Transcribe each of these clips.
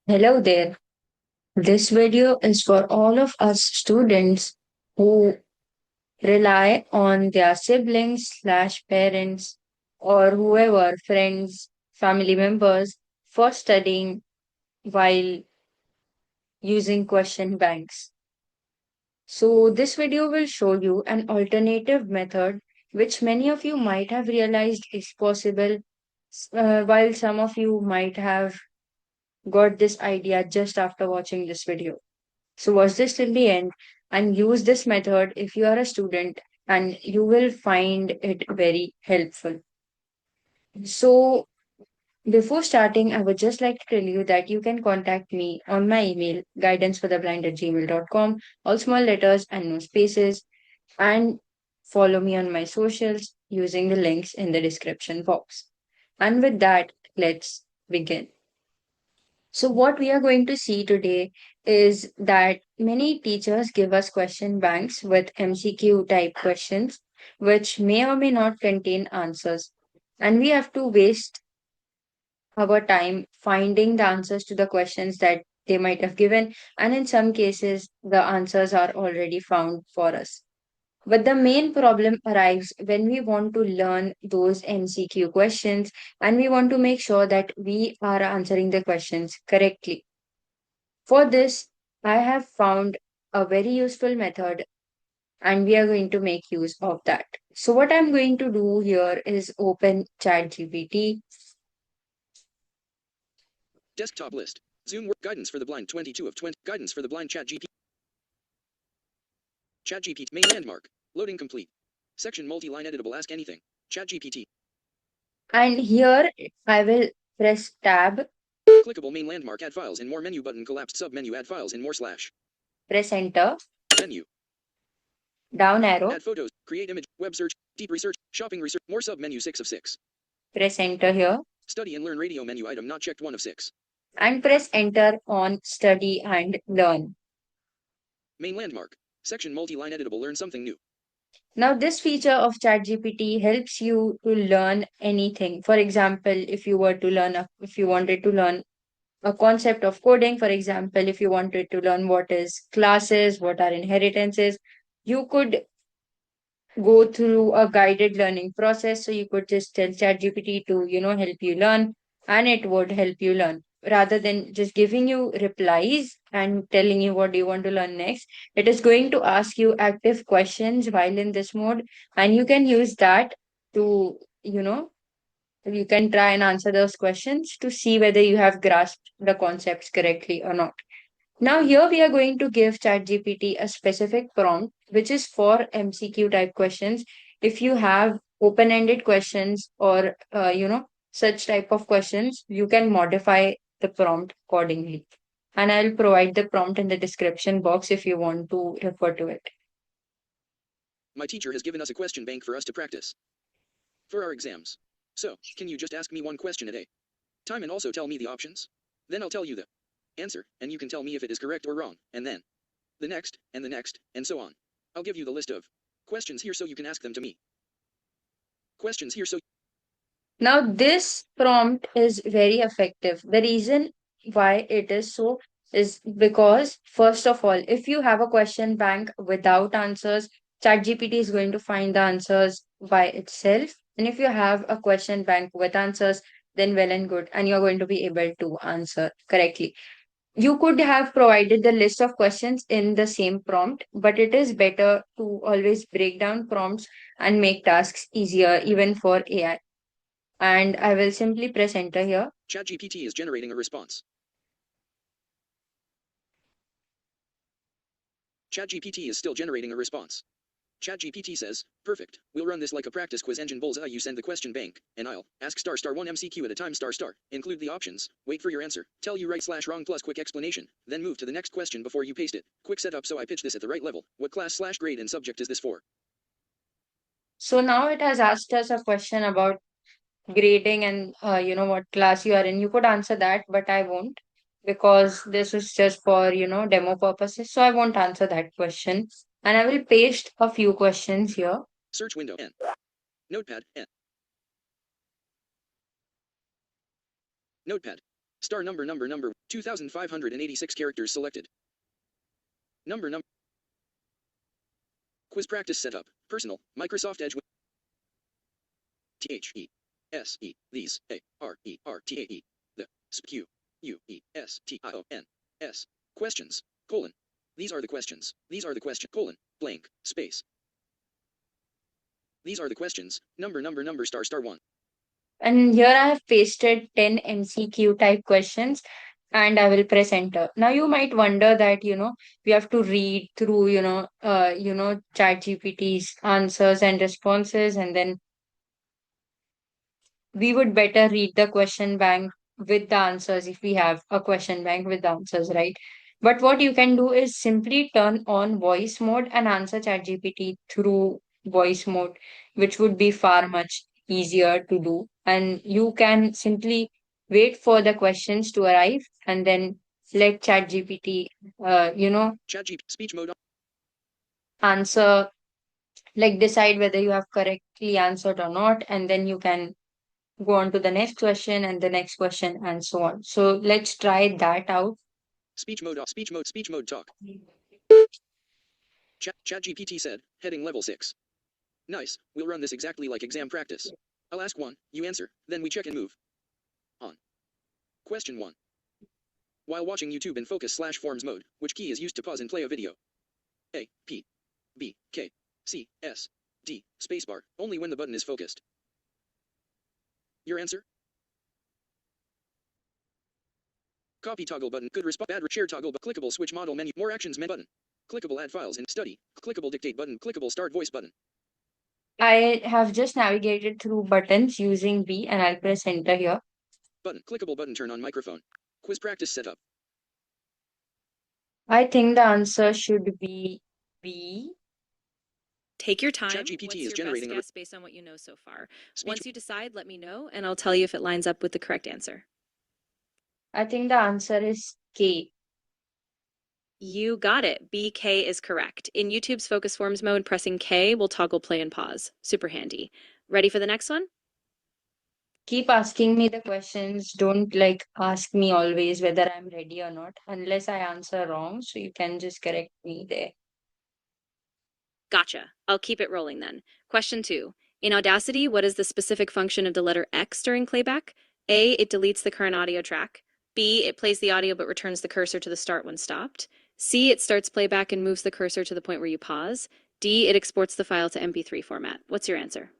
Hello there. This video is for all of us students who rely on their siblings slash parents or whoever, friends, family members for studying while using question banks. So this video will show you an alternative method which many of you might have realized is possible, while some of you might have got this idea just after watching this video. So watch this till the end and use this method if you are a student, and you will find it very helpful. So before starting, I would just like to tell you that you can contact me on my email guidancefortheblind@gmail.com, all small letters and no spaces, and follow me on my socials using the links in the description box. And with that, let's begin. So, what we are going to see today is that many teachers give us question banks with MCQ type questions, which may or may not contain answers. And we have to waste our time finding the answers to the questions that they might have given. And in some cases, the answers are already found for us. But the main problem arrives when we want to learn those MCQ questions and we want to make sure that we are answering the questions correctly. For this, I have found a very useful method and we are going to make use of that. So what I'm going to do here is open ChatGPT. Desktop list. Zoom work guidance for the blind 22 of 20. Guidance for the blind ChatGPT. ChatGPT main landmark. Loading complete. Section multi-line editable. Ask anything. ChatGPT. And here I will press tab, Clickable main landmark. Add files in more menu button. Collapsed submenu. Add files in more slash. press enter, Menu. down arrow, Add photos. Create image. Web search. Deep research. Shopping research. More submenu 6 of 6. press enter here, Study and learn radio menu item not checked 1 of 6. and press enter on study and learn. Main landmark. Section multi-line editable. Learn something new. Now, this feature of ChatGPT helps you to learn anything. For example, if you wanted to learn a concept of coding, for example, if you wanted to learn what is classes, what are inheritances, you could go through a guided learning process. So you could just tell ChatGPT to, help you learn, and it would help you learn rather than just giving you replies and telling you what do you want to learn next. It is going to ask you active questions while in this mode, and you can use that to, you can try and answer those questions to see whether you have grasped the concepts correctly or not. Now, here we are going to give ChatGPT a specific prompt, which is for MCQ type questions. If you have open-ended questions or, such type of questions, you can modify the prompt accordingly. And I'll provide the prompt in the description box if you want to refer to it. My teacher has given us a question bank for us to practice for our exams. So, can you just ask me one question a day? Time and also tell me the options? Then I'll tell you the answer, and you can tell me if it is correct or wrong, and then the next, and so on. I'll give you the list of questions here so you can ask them to me. Questions here so. Now, this prompt is very effective. The reason why it is so is because, first of all, if you have a question bank without answers, ChatGPT is going to find the answers by itself. And if you have a question bank with answers, then well and good, and you're going to be able to answer correctly. You could have provided the list of questions in the same prompt, but it is better to always break down prompts and make tasks easier, even for AI. And I will simply press enter here. ChatGPT is generating a response. ChatGPT is still generating a response. ChatGPT says, perfect, we'll run this like a practice quiz engine bullseye. You send the question bank, and I'll ask star star 1 MCQ at a time star star, include the options, wait for your answer, tell you right slash wrong plus quick explanation, then move to the next question before you paste it. Quick setup so I pitch this at the right level. What class slash grade and subject is this for? So now it has asked us a question about grading and what class you are in. You could answer that, but I won't, because this is just for demo purposes. So I won't answer that question, and I will paste a few questions here. Search window N. Notepad N. Notepad. Star number 2586 characters selected. Number. Quiz practice setup. Personal. Microsoft Edge. THE. These. ARERTAE. The. QUESTIONS. Questions. Colon. These are the questions. These are the question. Colon. Blank. Space. These are the questions. Number star 1. And here I have pasted 10 MCQ type questions and I will press enter. Now you might wonder that, we have to read through, ChatGPT's answers and responses, and then we would better read the question bank with the answers if we have a question bank with the answers, right? But what you can do is simply turn on voice mode and answer ChatGPT through voice mode, which would be far much easier to do. And you can simply wait for the questions to arrive and then let ChatGPT, ChatGPT speech mode on. answer, like decide whether you have correctly answered or not, and then you can go on to the next question and the next question and so on. So let's try that out. Speech mode off. Speech mode talk. ChatGPT said, heading level 6. Nice, we'll run this exactly like exam practice. I'll ask one, you answer, then we check and move on. Question 1. While watching YouTube in focus/forms mode, which key is used to pause and play a video? A, P, B, K, C, S, D, spacebar, only when the button is focused. Your answer? Copy toggle button, good response, bad share toggle, but clickable switch model menu, more actions menu button. Clickable add files in study, clickable dictate button, clickable start voice button. I have just navigated through buttons using B and I'll press enter here. Button, clickable button, turn on microphone. Quiz practice setup. I think the answer should be B. Take your time. ChatGPT What's is your generating best a guess based on what you know so far? speech. Once you decide, let me know, and I'll tell you if it lines up with the correct answer. I think the answer is K. You got it. BK is correct. In YouTube's focus forms mode, pressing K will toggle play and pause. Super handy. Ready for the next one? Keep asking me the questions. Don't ask me always whether I'm ready or not, unless I answer wrong. So you can just correct me there. Gotcha. I'll keep it rolling then. Question 2. In Audacity, what is the specific function of the letter X during playback? A, it deletes the current audio track. B, it plays the audio but returns the cursor to the start when stopped. C, it starts playback and moves the cursor to the point where you pause. D, it exports the file to MP3 format. What's your answer?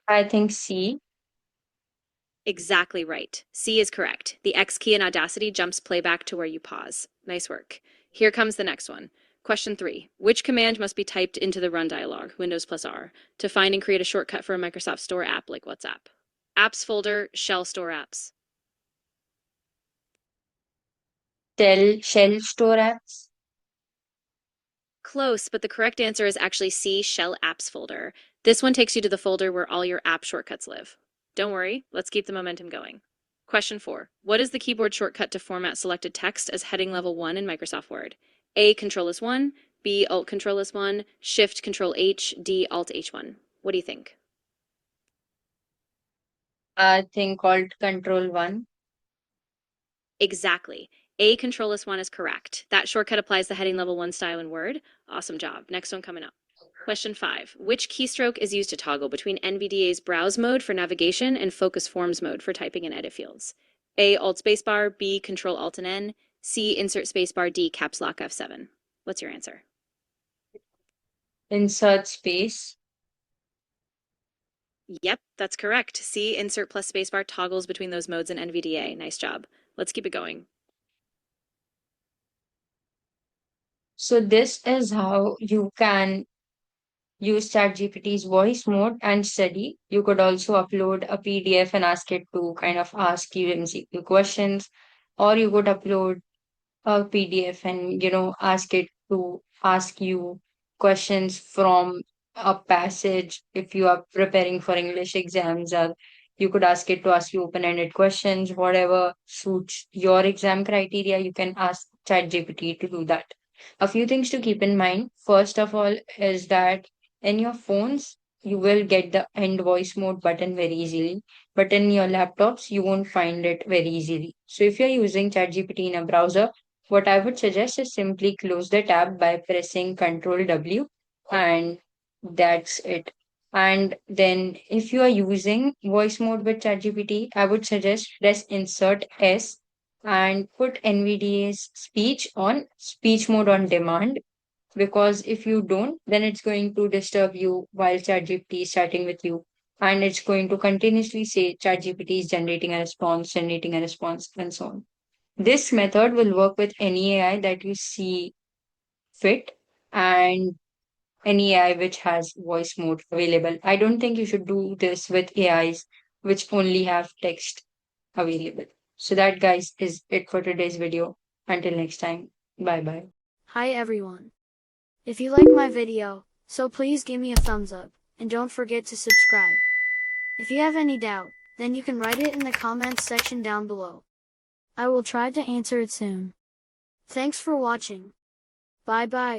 I think C. Exactly right. C is correct. The X key in Audacity jumps playback to where you pause. Nice work. Here comes the next one. Question 3. Which command must be typed into the run dialog, Windows plus R, to find and create a shortcut for a Microsoft Store app like WhatsApp? Apps folder, shell store apps. Shell store apps. Close, but the correct answer is actually C, shell apps folder. This one takes you to the folder where all your app shortcuts live. Don't worry, let's keep the momentum going. Question 4. What is the keyboard shortcut to format selected text as heading level 1 in Microsoft Word? A, Control+1, B, Alt Control+1, Shift Control H, D, Alt H1. What do you think? I think Alt Control 1. Exactly. A, Control+1 is correct. That shortcut applies the heading level 1 style in Word. Awesome job. Next one coming up. Question 5. Which keystroke is used to toggle between NVDA's Browse mode for navigation and Focus Forms mode for typing and edit fields? A, Alt Spacebar, B, Control Alt and N, C, Insert Spacebar, D, Caps Lock F7. What's your answer? Insert space. Yep, that's correct. C, Insert plus Spacebar toggles between those modes in NVDA. Nice job. Let's keep it going. So this is how you can use ChatGPT's voice mode and study. You could also upload a PDF and ask it to kind of ask you MCQ questions, or you could upload a PDF and ask it to ask you questions from a passage if you are preparing for English exams, or you could ask it to ask you open-ended questions, whatever suits your exam criteria. You can ask ChatGPT to do that. A few things to keep in mind. First of all, is that in your phones, you will get the end voice mode button very easily, but in your laptops, you won't find it very easily. So if you're using ChatGPT in a browser, what I would suggest is simply close the tab by pressing Control W, and that's it. And then if you are using voice mode with ChatGPT, I would suggest press Insert S and put NVDA's speech on speech mode on demand, because if you don't, then it's going to disturb you while ChatGPT is chatting with you, and it's going to continuously say ChatGPT is generating a response, and so on. This method will work with any AI that you see fit, and any AI which has voice mode available. I don't think you should do this with AIs which only have text available. So that, guys, is it for today's video. Until next time, bye bye. Hi everyone. If you like my video, so please give me a thumbs up, and don't forget to subscribe. If you have any doubt, then you can write it in the comments section down below. I will try to answer it soon. Thanks for watching. Bye bye.